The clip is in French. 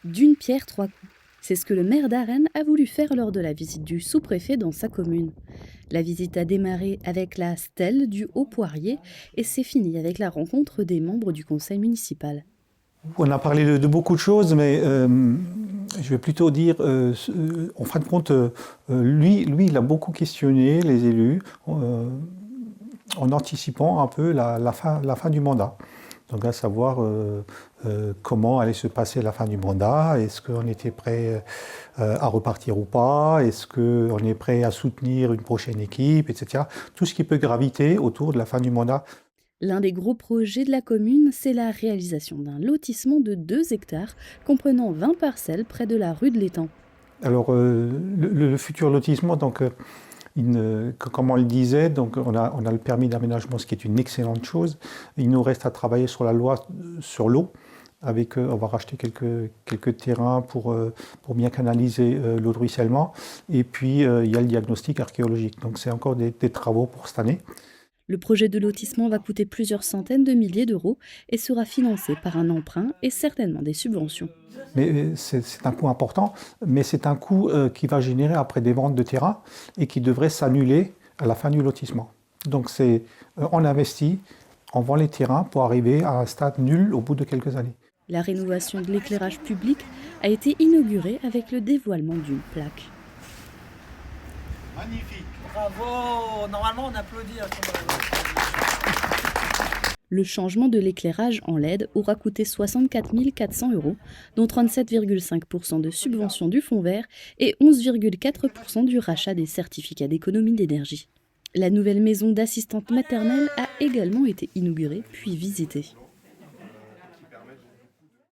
D'une pierre trois coups. C'est ce que le maire d'Arennes a voulu faire lors de la visite du sous-préfet dans sa commune. La visite a démarré avec la stèle du Haut-Poirier et s'est finie avec la rencontre des membres du conseil municipal. On a parlé de beaucoup de choses, mais je vais plutôt dire, en fin de compte, lui, il a beaucoup questionné les élus en anticipant un peu la fin du mandat. Donc à savoir comment allait se passer la fin du mandat, est-ce qu'on était prêt à repartir ou pas, est-ce qu'on est prêt à soutenir une prochaine équipe, etc. Tout ce qui peut graviter autour de la fin du mandat. L'un des gros projets de la commune, c'est la réalisation d'un lotissement de 2 hectares comprenant 20 parcelles près de la rue de l'Étang. Alors le futur lotissement, donc, comme on le disait, donc on a le permis d'aménagement, ce qui est une excellente chose. Il nous reste à travailler sur la loi sur l'eau. On va racheter quelques terrains pour bien canaliser l'eau de ruissellement. Et puis, il y a le diagnostic archéologique. Donc, c'est encore des travaux pour cette année. Le projet de lotissement va coûter plusieurs centaines de milliers d'euros et sera financé par un emprunt et certainement des subventions. Mais c'est un coût important, mais c'est un coût qui va générer après des ventes de terrain et qui devrait s'annuler à la fin du lotissement. Donc, on investit, on vend les terrains pour arriver à un stade nul au bout de quelques années. La rénovation de l'éclairage public a été inaugurée avec le dévoilement d'une plaque. Magnifique. Bravo. Normalement, on applaudit à ce moment-là. Le changement de l'éclairage en LED aura coûté 64 400 €, dont 37,5% de subvention du fonds vert et 11,4% du rachat des certificats d'économie d'énergie. La nouvelle maison d'assistante maternelle a également été inaugurée puis visitée.